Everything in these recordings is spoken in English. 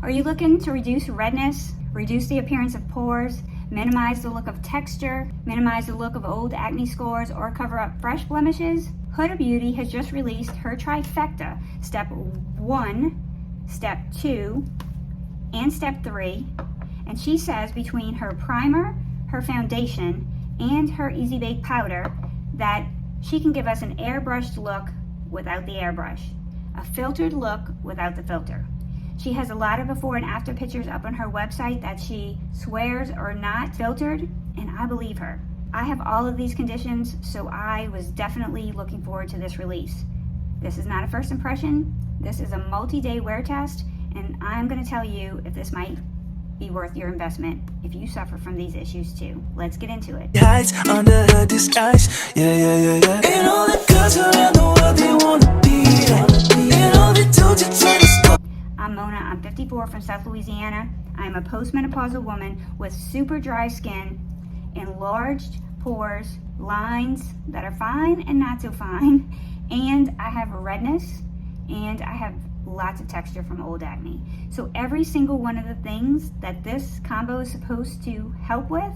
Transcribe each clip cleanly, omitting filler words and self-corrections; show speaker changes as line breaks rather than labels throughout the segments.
Are you looking to reduce redness, reduce the appearance of pores, minimize the look of texture, minimize the look of old acne scars, or cover up fresh blemishes? Huda Beauty has just released her trifecta, step 1, step 2, and step 3. And she says between her primer, her foundation, and her Easy Bake powder that she can give us an airbrushed look without the airbrush, a filtered look without the filter. She has a lot of before and after pictures up on her website that she swears are not filtered, and I believe her. I have all of these conditions, so I was definitely looking forward to this release. This is not a first impression. This is a multi-day wear test, and I'm going to tell you if this might be worth your investment if you suffer from these issues too. Let's get into it.
Hides under her disguise. Yeah. And all the girls around the world, they wanna be there. And all the dudes are trying to stop.
I'm Mona. I'm 54 from South Louisiana. I'm a postmenopausal woman with super dry skin, enlarged pores, lines that are fine and not so fine, and I have redness, and I have lots of texture from old acne. So every single one of the things that this combo is supposed to help with,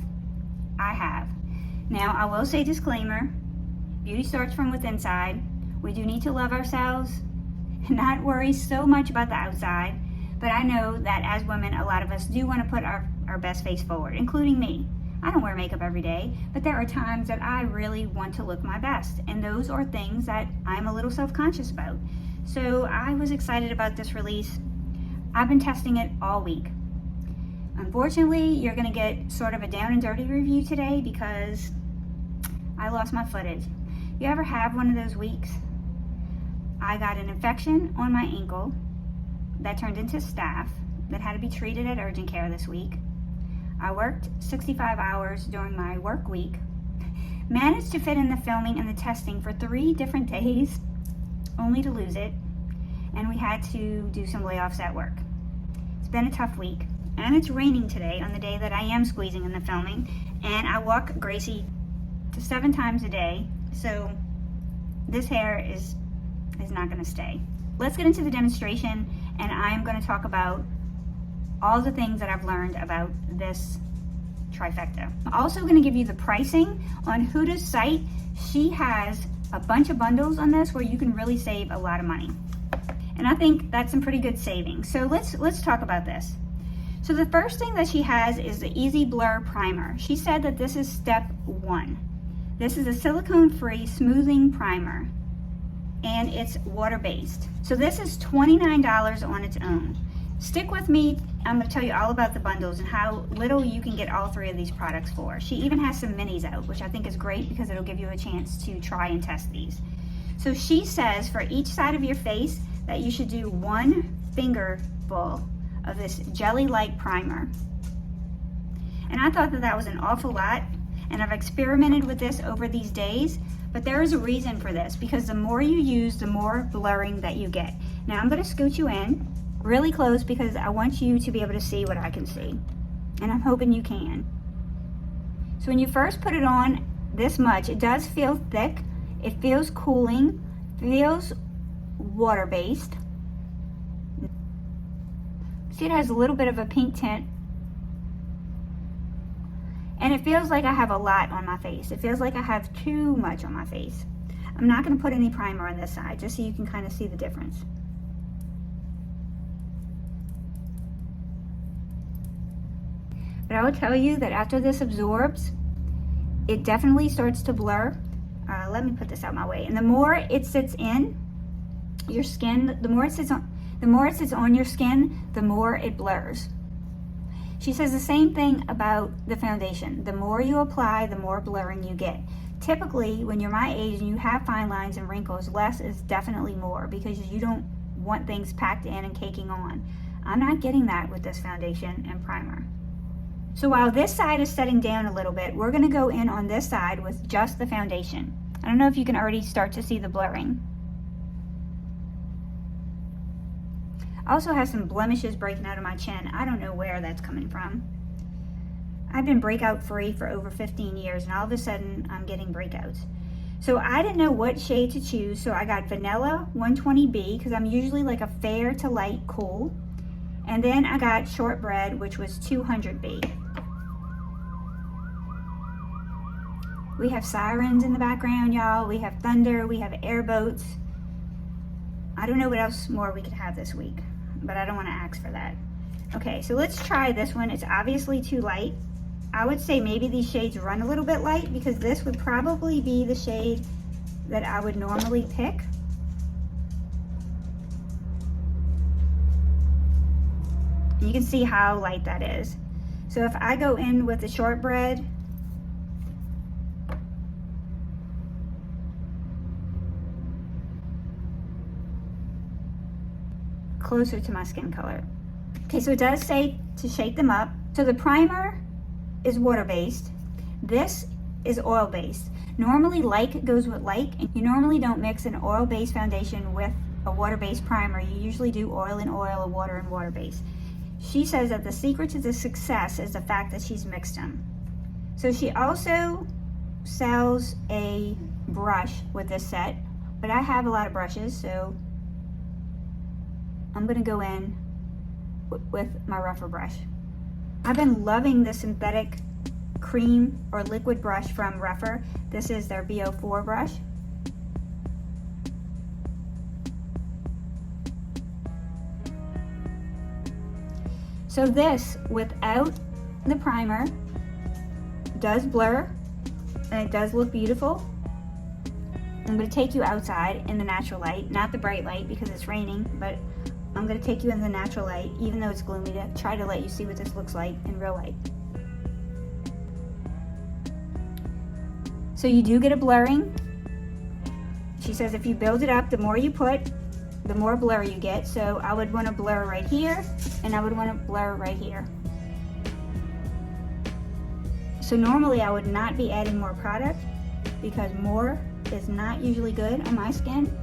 I have. Now, I will say disclaimer, beauty starts from within side. We do need to love ourselves and not worry so much about the outside, but I know that as women, a lot of us do want to put our best face forward, including me. I don't wear makeup every day, but there are times that I really want to look my best, and those are things that I'm a little self-conscious about. So I was excited about this release. I've been testing it all week. Unfortunately, you're gonna get sort of a down and dirty review today because I lost my footage. You ever have one of those weeks? I got an infection on my ankle that turned into staph that had to be treated at urgent care this week. I worked 65 hours during my work week, managed to fit in the filming and the testing for 3 different days, only to lose it, and we had to do some layoffs at work. It's been a tough week, and it's raining today on the day that I am squeezing in the filming, and I walk Gracie 7 times a day, so this hair is not going to stay. Let's get into the demonstration, and I'm going to talk about all the things that I've learned about this trifecta. I'm also going to give you the pricing on Huda's site. She has a bunch of bundles on this where you can really save a lot of money, and I think that's some pretty good savings. So let's talk about this. So the first thing that she has is the Easy Blur Primer. She said that this is step 1. This is a silicone-free smoothing primer, and it's water-based. So this is $29 on its own. Stick with me. I'm going to tell you all about the bundles and how little you can get all 3 of these products for. She even has some minis out, which I think is great because it'll give you a chance to try and test these. So she says for each side of your face that you should do 1 fingerful of this jelly-like primer. And I thought that that was an awful lot, and I've experimented with this over these days, but there is a reason for this, because the more you use, the more blurring that you get. Now I'm going to scoot you in really close because I want you to be able to see what I can see, and I'm hoping you can. So when you first put it on this much, it does feel thick, it feels cooling, feels water-based. See, it has a little bit of a pink tint, and it feels like I have a lot on my face. It feels like I have too much on my face. I'm not going to put any primer on this side just so you can kind of see the difference. But I will tell you that after this absorbs, it definitely starts to blur. Let me put this out my way. And the more it sits in your skin, the more it sits on your skin, the more it blurs. She says the same thing about the foundation. The more you apply, the more blurring you get. Typically, when you're my age and you have fine lines and wrinkles, less is definitely more because you don't want things packed in and caking on. I'm not getting that with this foundation and primer. So while this side is setting down a little bit, we're going to go in on this side with just the foundation. I don't know if you can already start to see the blurring. I also have some blemishes breaking out of my chin. I don't know where that's coming from. I've been breakout free for over 15 years, and all of a sudden I'm getting breakouts. So I didn't know what shade to choose, so I got Vanilla 120B because I'm usually like a fair to light cool. And then I got shortbread, which was 200B. We have sirens in the background, y'all. We have thunder, we have airboats. I don't know what else more we could have this week, but I don't want to ask for that. Okay, so let's try this one. It's obviously too light. I would say maybe these shades run a little bit light, because this would probably be the shade that I would normally pick. You can see how light that is. So if I go in with the shortbread, closer to my skin color. Okay, so it does say to shake them up. So the primer is water-based. This is oil-based. Normally like goes with like, and you normally don't mix an oil-based foundation with a water-based primer. You usually do oil and oil or water and water-based. She says that the secret to the success is the fact that she's mixed them. So she also sells a brush with this set, but I have a lot of brushes, so I'm gonna go in with my rougher brush. I've been loving the synthetic cream or liquid brush from Rougher. This is their BO4 brush. So this, without the primer, does blur, and it does look beautiful. I'm going to take you outside in the natural light, not the bright light because it's raining, but I'm going to take you in the natural light, even though it's gloomy, to try to let you see what this looks like in real light. So you do get a blurring. She says if you build it up, the more you put, the more blur you get. So I would want to blur right here, and I would want to blur right here. So normally I would not be adding more product, because more is not usually good on my skin.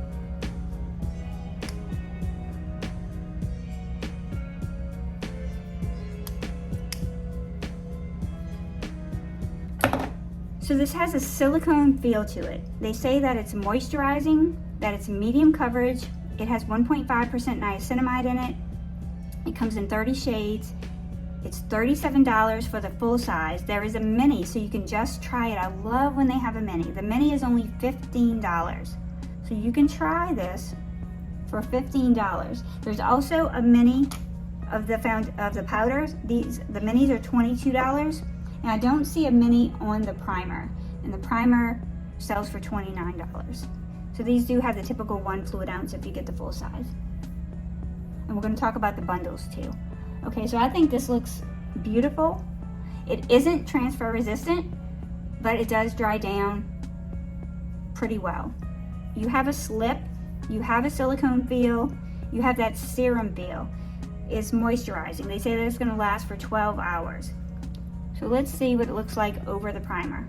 So this has a silicone feel to it. They say that it's moisturizing, that it's medium coverage. It has 1.5% niacinamide in it. It comes in 30 shades. It's $37 for the full size. There is a mini, so you can just try it. I love when they have a mini. The mini is only $15. So you can try this for $15. There's also a mini of the powders. The minis are $22. And I don't see a mini on the primer. And the primer sells for $29. So these do have the typical 1 fluid ounce if you get the full size. And we're going to talk about the bundles too. Okay, so I think this looks beautiful. It isn't transfer resistant, but it does dry down pretty well. You have a slip, you have a silicone feel, you have that serum feel. It's moisturizing. They say that it's going to last for 12 hours. So let's see what it looks like over the primer.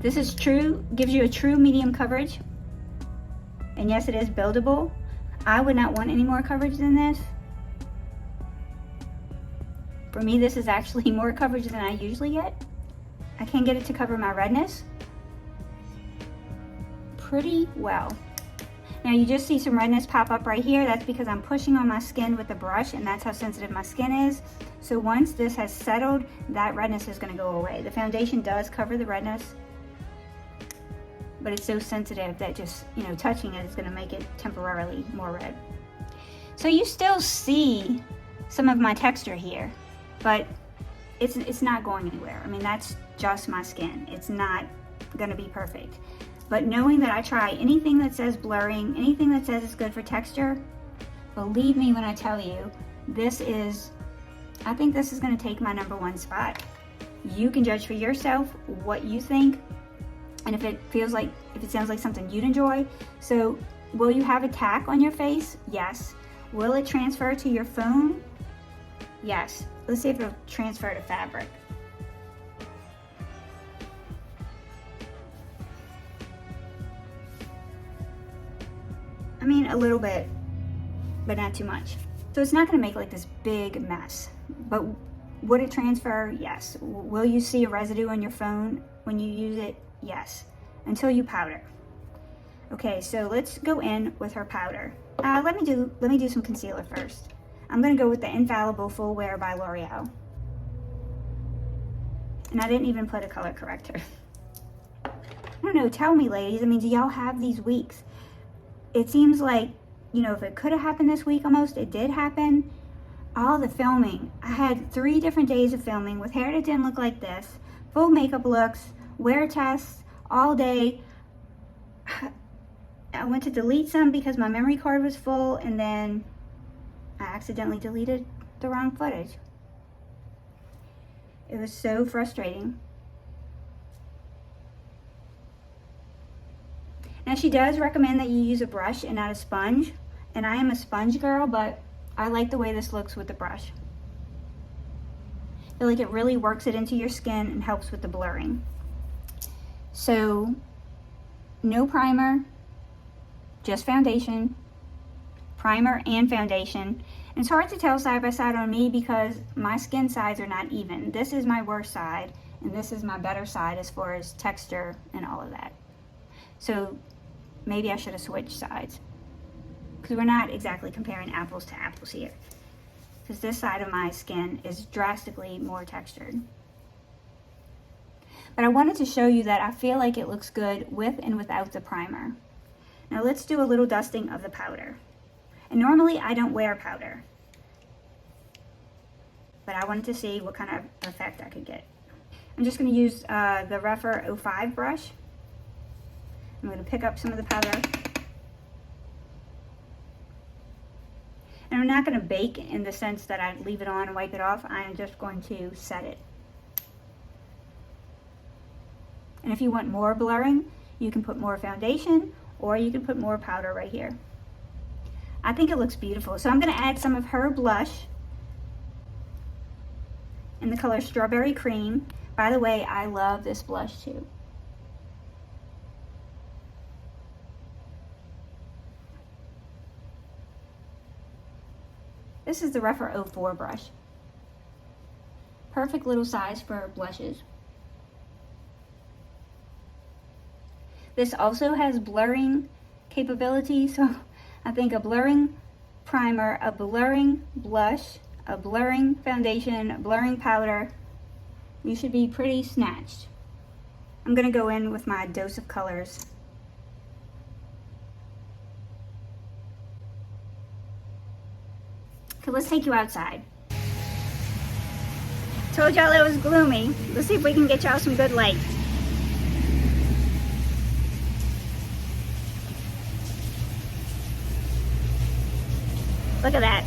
This is true, gives you a true medium coverage. And yes, it is buildable. I would not want any more coverage than this. For me, this is actually more coverage than I usually get. I can get it to cover my redness pretty well. Now you just see some redness pop up right here. That's because I'm pushing on my skin with the brush, and that's how sensitive my skin is. So once this has settled, that redness is going to go away. The foundation does cover the redness, but it's so sensitive that just, touching it is going to make it temporarily more red. So you still see some of my texture here, but it's not going anywhere. I mean, that's just my skin. It's not going to be perfect. But knowing that I try anything that says blurring, anything that says it's good for texture, believe me when I tell you, I think this is going to take my #1 spot. You can judge for yourself what you think, and if it sounds like something you'd enjoy. So will you have a tack on your face? Yes. Will it transfer to your phone? Yes. Let's see if it'll transfer to fabric. I mean, a little bit, but not too much. So it's not going to make like this big mess. But would it transfer? Yes. Will you see a residue on your phone when you use it? Yes. until you powder. Okay, so let's go in with her powder. Let me do some concealer first. I'm gonna go with the Infallible Full Wear by L'Oreal. And I didn't even put a color corrector. I don't know, tell me ladies, I mean, do y'all have these weeks? It seems like, you know, if it could have happened this week almost, it did happen. All the filming, I had 3 different days of filming with hair that didn't look like this, full makeup looks, wear tests, all day. I went to delete some because my memory card was full, and then I accidentally deleted the wrong footage. It was so frustrating. Now she does recommend that you use a brush and not a sponge, and I am a sponge girl, but I like the way this looks with the brush. I feel like it really works it into your skin and helps with the blurring. So no primer, just foundation, primer and foundation. And it's hard to tell side by side on me because my skin sides are not even. This is my worst side and this is my better side as far as texture and all of that. So maybe I should have switched sides because we're not exactly comparing apples to apples here, because this side of my skin is drastically more textured. But I wanted to show you that I feel like it looks good with and without the primer. Now let's do a little dusting of the powder. And normally I don't wear powder, but I wanted to see what kind of effect I could get. I'm just going to use the Resort 05 brush. I'm going to pick up some of the powder. And I'm not going to bake in the sense that I leave it on and wipe it off. I am just going to set it. And if you want more blurring, you can put more foundation, or you can put more powder right here. I think it looks beautiful. So I'm going to add some of her blush in the color Strawberry Cream. By the way, I love this blush too. This is the Resort 04 brush. Perfect little size for blushes. This also has blurring capability, so I think a blurring primer, a blurring blush, a blurring foundation, a blurring powder, you should be pretty snatched. I'm gonna go in with my dose of colors. Okay, let's take you outside. Told y'all it was gloomy. Let's see if we can get y'all some good light. Look at that.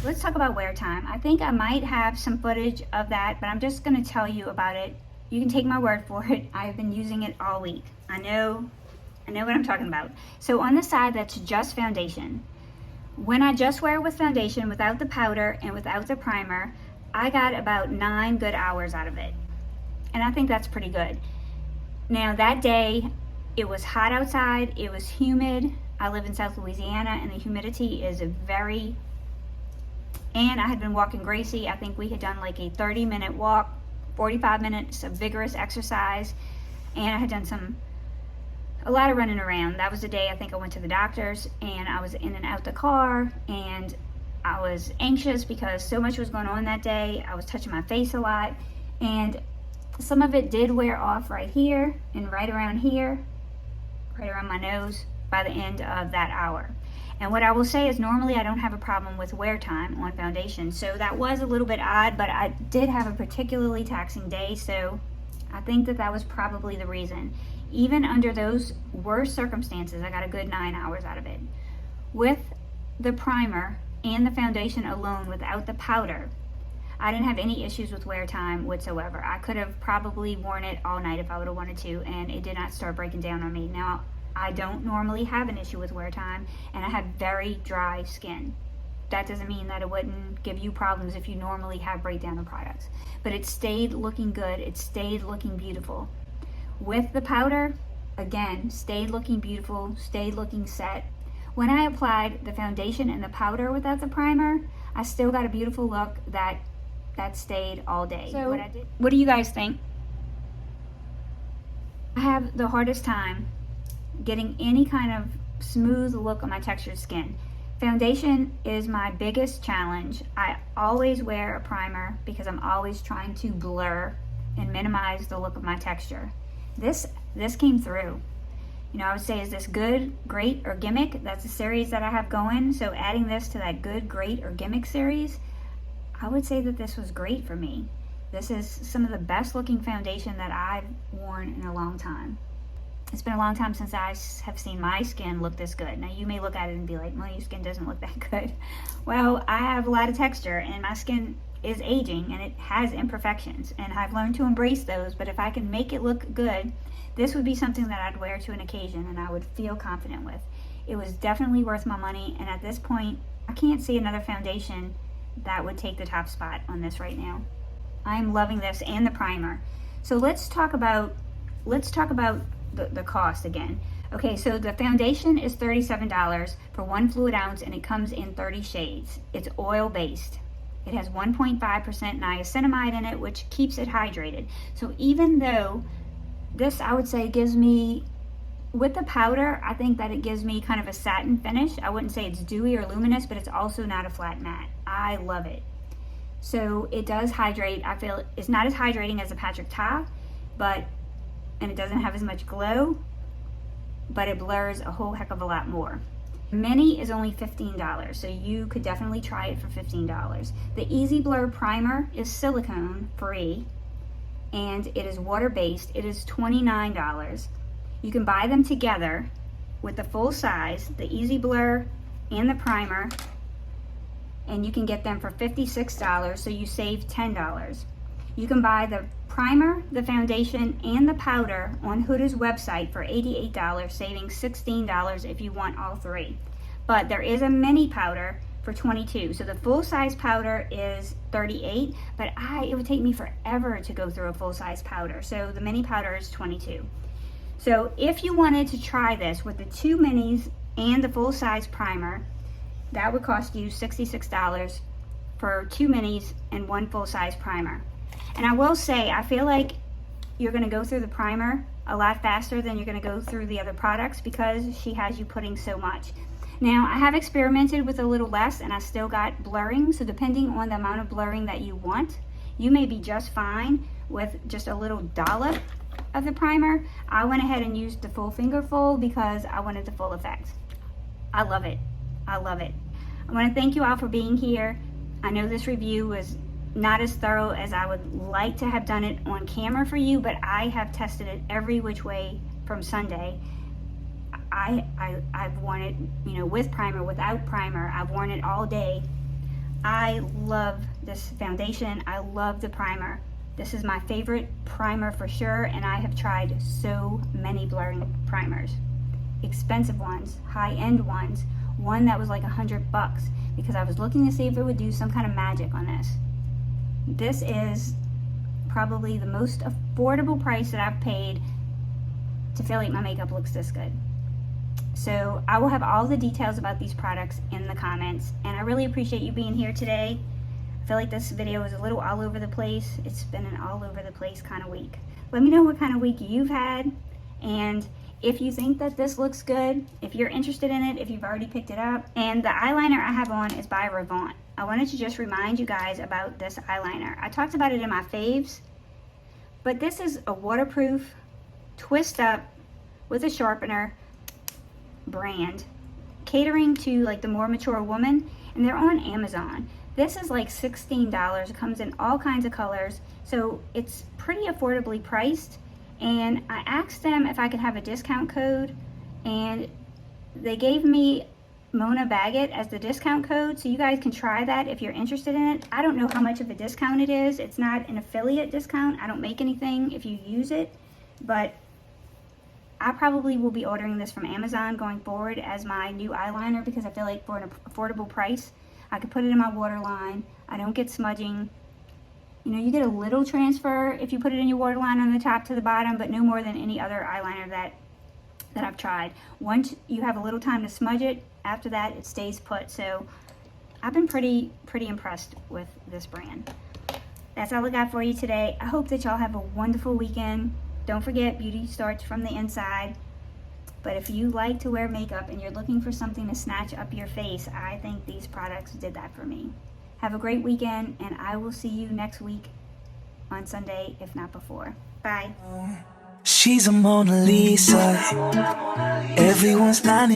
Let's talk about wear time. I think I might have some footage of that, but I'm just going to tell you about it. You can take my word for it. I've been using it all week. I know what I'm talking about. So on the side, that's just foundation. When I just wear it with foundation, without the powder and without the primer, I got about 9 good hours out of it. And I think that's pretty good. Now that day, it was hot outside, it was humid. I live in South Louisiana and the humidity is very, and I had been walking Gracie. I think we had done like a 30-minute walk, 45 minutes of vigorous exercise, and I had done a lot of running around. That was the day I think I went to the doctor's, and I was in and out the car, and I was anxious because so much was going on that day. I was touching my face a lot, and some of it did wear off right here and right around here, right around my nose by the end of that hour. And what I will say is normally I don't have a problem with wear time on foundation, so that was a little bit odd, but I did have a particularly taxing day, so I think that was probably the reason. Even under those worst circumstances, I got a good 9 hours out of it. With the primer and the foundation alone without the powder, I didn't have any issues with wear time whatsoever. I could have probably worn it all night if I would have wanted to, and it did not start breaking down on me. Now, I don't normally have an issue with wear time, and I have very dry skin. That doesn't mean that it wouldn't give you problems if you normally have breakdown of products. But it stayed looking good, it stayed looking beautiful. With the powder, again, stayed looking beautiful, stayed looking set. When I applied the foundation and the powder without the primer, I still got a beautiful look that stayed all day. So what do you guys think? I have the hardest time getting any kind of smooth look on my textured skin. Foundation is my biggest challenge. I always wear a primer because I'm always trying to blur and minimize the look of my texture. This came through. You know, I would say, is this good, great, or gimmick? That's a series that I have going. So adding this to that good, great, or gimmick series, I would say that this was great for me. This is some of the best looking foundation that I've worn in a long time. It's been a long time since I have seen my skin look this good. Now you may look at it and be like, well, your skin doesn't look that good. Well, I have a lot of texture and my skin is aging and it has imperfections, and I've learned to embrace those. But if I can make it look good, this would be something that I'd wear to an occasion and I would feel confident with. It was definitely worth my money, and at this point, I can't see another foundation that would take the top spot on this right now. I'm loving this and the primer. So let's talk about the cost again. Okay, so the foundation is $37 for 1 fluid ounce, and it comes in 30 shades. It's oil based. It has 1.5% niacinamide in it, which keeps it hydrated. So even though this, I would say, gives me, with the powder, I think that it gives me kind of a satin finish. I wouldn't say it's dewy or luminous, but it's also not a flat matte. I love it. So it does hydrate. I feel it's not as hydrating as a Patrick Ta, and it doesn't have as much glow, but it blurs a whole heck of a lot more. Mini is only $15, so you could definitely try it for $15. The Easy Blur Primer is silicone free, and it is water-based. It is $29. You can buy them together with the full size, the Easy Blur and the primer, and you can get them for $56, so you save $10. You can buy the primer, the foundation, and the powder on Huda's website for $88, saving $16 if you want all three. But there is a mini powder for $22. So the full size powder is $38, but it would take me forever to go through a full size powder. So the mini powder is $22. So if you wanted to try this with the 2 minis and the full size primer, that would cost you $66 for 2 minis and 1 full size primer. And I will say, I feel like you're going to go through the primer a lot faster than you're going to go through the other products because she has you putting so much. Now, I have experimented with a little less and I still got blurring. So depending on the amount of blurring that you want, you may be just fine with just a little dollop of the primer. I went ahead and used the full fingerful because I wanted the full effect. I love it. I love it. I want to thank you all for being here. I know this review was not as thorough as I would like to have done it on camera for you, but I have tested it every which way from Sunday. I've worn it, you know, with primer, without primer. I've worn it all day. I love this foundation. I love the primer. This is my favorite primer for sure, and I have tried so many blurring primers. Expensive ones, high-end ones, one that was like $100 because I was looking to see if it would do some kind of magic on this. This is probably the most affordable price that I've paid to feel like my makeup looks this good. So I will have all the details about these products in the comments, and I really appreciate you being here today. I feel like this video is a little all over the place. It's been an all over the place kind of week. Let me know what kind of week you've had, and if you think that this looks good, if you're interested in it, if you've already picked it up. And the eyeliner I have on is by Revant. I wanted to just remind you guys about this eyeliner. I talked about it in my faves, but this is a waterproof, twist up with a sharpener brand, catering to like the more mature woman, and they're on Amazon. This is like $16. It comes in all kinds of colors, so it's pretty affordably priced. And I asked them if I could have a discount code, and they gave me Mona Bagot as the discount code, so you guys can try that if you're interested in it. I don't know how much of a discount it is. It's not an affiliate discount. I don't make anything if you use it, but I probably will be ordering this from Amazon going forward as my new eyeliner because I feel like for an affordable price, I could put it in my waterline. I don't get smudging. You know, you get a little transfer if you put it in your waterline on the top to the bottom, but no more than any other eyeliner that I've tried. Once you have a little time to smudge it, after that it stays put. So I've been pretty impressed with this brand. That's all I got for you today. I hope that y'all have a wonderful weekend. Don't forget, beauty starts from the inside. But if you like to wear makeup and you're looking for something to snatch up your face, I think these products did that for me. Have a great weekend, and I will see you next week on Sunday, if not before. Bye.
She's a Mona Lisa. Everyone's lining